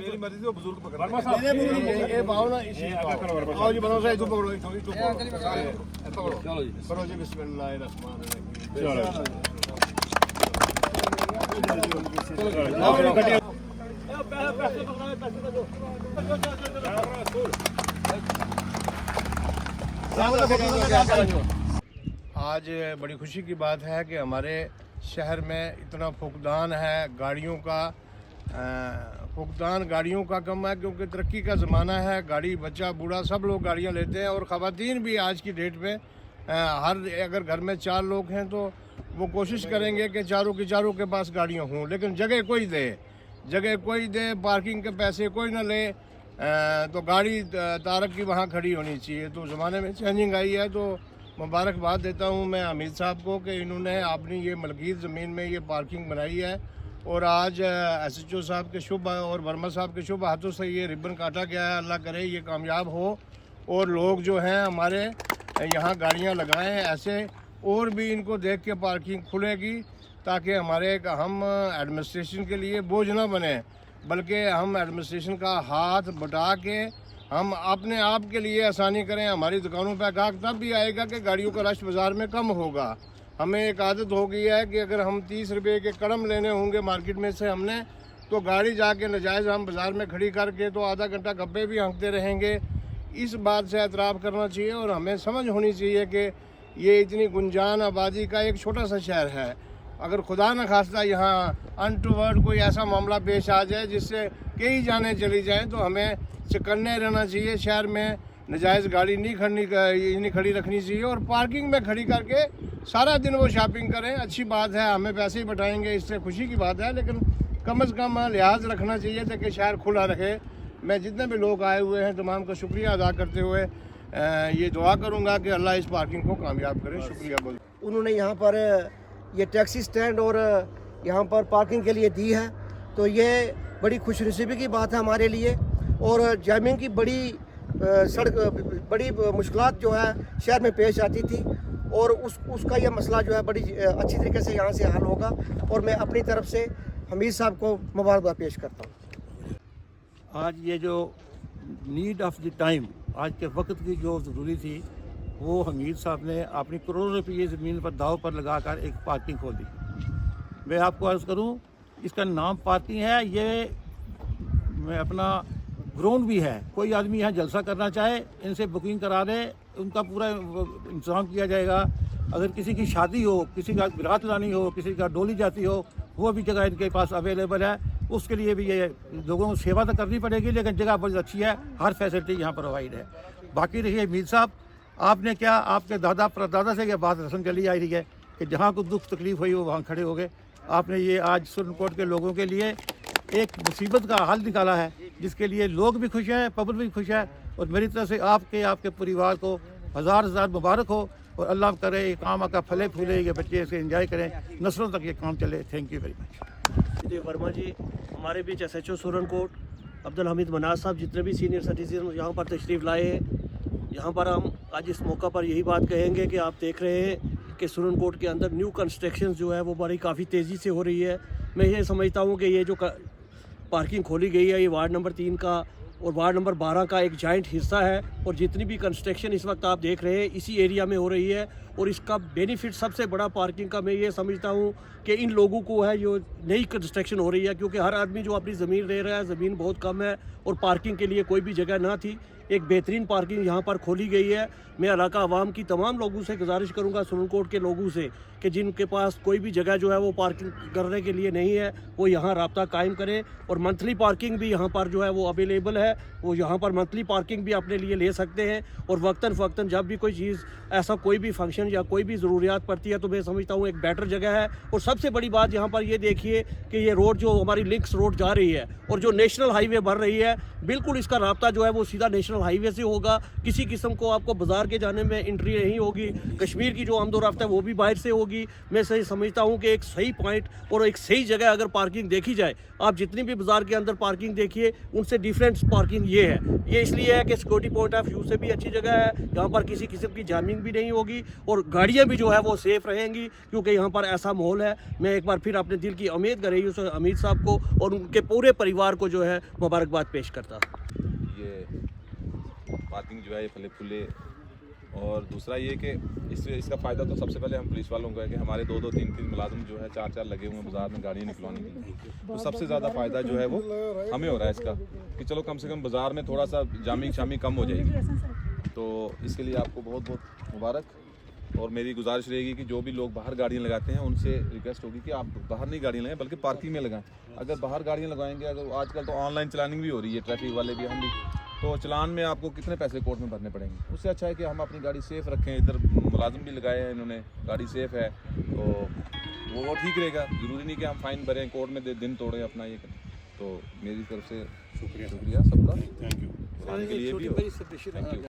मेरी मर्जी से वो बुजुर्ग पकड़ ये पाओ ना इसी आओ जी बनो से पकड़ो चलो जी करो जी बिस्मिल्लाहिर्रहमानिर्रहीम। आज बड़ी खुशी की बात है कि हमारे शहर में इतना फुकदान है गाड़ियों का। फुकदान गाड़ियों का कम है क्योंकि तरक्की का ज़माना है। गाड़ी बच्चा बूढ़ा सब लोग गाड़ियां लेते हैं और ख़वातीन भी आज की डेट में अगर घर में 4 लोग हैं तो वो कोशिश करेंगे कि चारों के पास गाड़ियां हों, लेकिन जगह कोई दे पार्किंग के पैसे कोई ना ले तो गाड़ी तारक की वहाँ खड़ी होनी चाहिए। तो ज़माने में चेंजिंग आई है। तो मुबारकबाद देता हूँ मैं हमीद साहब को कि इन्होंने अपनी ये मलकीत ज़मीन में ये पार्किंग बनाई है और आज SHO साहब के शुभ और वर्मा साहब के शुभ हाथों से ये रिबन काटा गया है। अल्लाह करे ये कामयाब हो और लोग जो हैं हमारे यहाँ गाड़ियाँ लगाएं ऐसे, और भी इनको देख के पार्किंग खुलेगी ताकि हमारे हम एडमिनिस्ट्रेशन के लिए बोझ ना बने, बल्कि हम एडमिनिस्ट्रेशन का हाथ बटा के हम अपने आप के लिए आसानी करें। हमारी दुकानों पर गाहक तब भी आएगा कि गाड़ियों का रश बाज़ार में कम होगा। हमें एक आदत हो गई है कि अगर हम 30 रुपये के कड़म लेने होंगे मार्केट में से हमने, तो गाड़ी जाके नजायज़ हम बाज़ार में खड़ी करके तो आधा घंटा गप्पे भी हाँकते रहेंगे। इस बात से एतराफ़ करना चाहिए और हमें समझ होनी चाहिए कि ये इतनी गुंजान आबादी का एक छोटा सा शहर है। अगर खुदा न खास्ता यहाँ अनटूवर्ड कोई ऐसा मामला पेश आ जाए जिससे कई जाने चली जाएँ तो हमें चकन्ने रहना चाहिए। शहर में नजायज़ गाड़ी नहीं खड़ी रखनी चाहिए और पार्किंग में खड़ी करके सारा दिन वो शॉपिंग करें। अच्छी बात है, हमें पैसे ही बटाएंगे, इससे खुशी की बात है, लेकिन कम से कम लिहाज रखना चाहिए ताकि शहर खुला रखे। मैं जितने भी लोग आए हुए हैं तमाम का शुक्रिया अदा करते हुए ये दुआ करूँगा कि अल्लाह इस पार्किंग को कामयाब करे। शुक्रिया बोल। उन्होंने यहाँ पर ये टैक्सी स्टैंड और यहाँ पर पार्किंग के लिए दी है, तो ये बड़ी खुशनसीबी की बात है हमारे लिए। और जामिंग की बड़ी मुश्किलात जो है शहर में पेश आती थी और उसका ये मसला जो है बड़ी अच्छी तरीके से यहाँ से हल होगा और मैं अपनी तरफ से हमीद साहब को मुबारकबाद पेश करता हूँ। आज ये जो नीड ऑफ द टाइम, आज के वक्त की जो ज़रूरी थी, वो हमीद साहब ने अपनी करोड़ों रुपये ज़मीन पर दाव पर लगाकर एक पार्किंग खोल दी। मैं आपको अर्ज़ करूँ, इसका नाम पार्किंग है, ये मैं अपना ग्राउंड भी है। कोई आदमी यहाँ जलसा करना चाहे इनसे बुकिंग करा दे, उनका पूरा इंतज़ाम किया जाएगा। अगर किसी की शादी हो, किसी का बारात लानी हो, किसी का डोली जाती हो, वो भी जगह इनके पास अवेलेबल है। उसके लिए भी ये लोगों को सेवा तो करनी पड़ेगी, लेकिन जगह बहुत अच्छी है, हर फैसिलिटी यहाँ प्रोवाइड है। बाकी रहिए मीर साहब, आपने क्या, आपके दादा परदादा से ये बात रस्म चली आ रही है कि जहाँ को दुख तकलीफ हुई वो वहाँ खड़े हो गए। आपने ये आज सुरनकोट के लोगों के लिए एक मुसीबत का हल निकाला है, जिसके लिए लोग भी खुश हैं, पब्लिक भी खुश है। और मेरी तरफ से आपके परिवार को हज़ार मुबारक हो और अल्लाह करे ये काम का फले फूले, ये बच्चे इसे एंजॉय करें, नस्लों तक ये काम चले। Thank you very much. जी वर्मा जी, हमारे बीच SHO सुरनकोट अब्दुल हमीद मनाज साहब जितने भी सीनियर सिटीजन यहाँ पर तशरीफ़ लाए हैं, यहाँ पर हम आज इस मौका पर यही बात कहेंगे कि आप देख रहे हैं कि सुरनकोट के अंदर न्यू कंस्ट्रक्शन जो है वो बड़ी काफ़ी तेज़ी से हो रही है। मैं ये समझता हूँ कि ये जो पार्किंग खोली गई है ये वार्ड नंबर 3 का और वार्ड नंबर 12 का एक जॉइंट हिस्सा है और जितनी भी कंस्ट्रक्शन इस वक्त आप देख रहे हैं इसी एरिया में हो रही है। और इसका बेनिफिट सबसे बड़ा पार्किंग का मैं ये समझता हूँ कि इन लोगों को है जो नई कंस्ट्रक्शन हो रही है, क्योंकि हर आदमी जो अपनी ज़मीन ले रहा है, ज़मीन बहुत कम है और पार्किंग के लिए कोई भी जगह ना थी। एक बेहतरीन पार्किंग यहाँ पर खोली गई है। मैं इलाका आवाम की तमाम लोगों से गुजारिश करूँगा, सुरनकोट के लोगों से, कि जिनके पास कोई भी जगह जो है वो पार्किंग करने के लिए नहीं है वो यहाँ राब्ता कायम करें। और मंथली पार्किंग भी यहाँ पर जो है वो अवेलेबल है, वो यहाँ पर मंथली पार्किंग भी अपने लिए ले सकते हैं। और वक्तन फ़क्तन जब भी कोई चीज़ ऐसा कोई भी फंक्शन या कोई भी ज़रूरियात पड़ती है तो मैं समझता हूँ एक बेटर जगह है। और सबसे बड़ी बात यहाँ पर ये देखिए कि ये रोड जो हमारी लिंक्स रोड जा रही है और जो नेशनल हाईवे बन रही है, बिल्कुल इसका राब्ता जो है वो सीधा नेशनल हाईवे से होगा। किसी किस्म को आपको बाज़ार के जाने में एंट्री नहीं होगी। कश्मीर की जो आमदो रफ्ता है वो भी बाहर से होगी। मैं सही समझता हूँ कि एक सही पॉइंट और एक सही जगह अगर पार्किंग देखी जाए, आप जितनी भी बाज़ार के अंदर पार्किंग देखिए उनसे डिफरेंट पार्किंग ये है। ये इसलिए है कि सिक्योरिटी पॉइंट ऑफ व्यू से भी अच्छी जगह है, यहाँ पर किसी किस्म की जामिंग भी नहीं होगी और गाड़ियाँ भी जो है वो सेफ़ रहेंगी, क्योंकि यहाँ पर ऐसा माहौल है। मैं एक बार फिर अपने दिल की उम्मीद कर रही हूँ सर अमीर साहब को और उनके पूरे परिवार को जो है मुबारकबाद पेश करता। ये पार्किंग जो है ये फले फूले, और दूसरा ये कि इसका फ़ायदा तो सबसे पहले हम पुलिस वालों को है कि हमारे 2-2 3-3 मुलाजिम जो है 4-4 लगे हुए हैं बाज़ार में गाड़ियाँ निकलवाने के लिए। तो सबसे ज़्यादा फ़ायदा जो है वो हमें हो रहा है इसका, कि चलो कम से कम बाज़ार में थोड़ा सा जामिंग शामिंग कम हो जाएगी। तो इसके लिए आपको बहुत बहुत मुबारक। और मेरी गुजारिश रहेगी कि जो भी लोग बाहर गाड़ियाँ लगाते हैं उनसे रिक्वेस्ट होगी कि आप बाहर नहीं गाड़ियाँ लगाएं बल्कि पार्किंग में लगाएं। अगर बाहर गाड़ियाँ लगाएंगे, अगर आजकल तो ऑनलाइन चलानिंग भी हो रही है, ट्रैफिक वाले भी, हम भी, तो चलान में आपको कितने पैसे कोर्ट में भरने पड़ेंगे। उससे अच्छा है कि हम अपनी गाड़ी सेफ़ रखें। इधर मुलाजिम भी लगाए हैं इन्होंने, गाड़ी सेफ़ है तो वो ठीक रहेगा। ज़रूरी नहीं कि हम फ़ाइन भरें, कोर्ट में दिन तोड़ें अपना ये करें। तो मेरी तरफ से शुक्रिया सबका, थैंक यू के लिए भी। Thank you.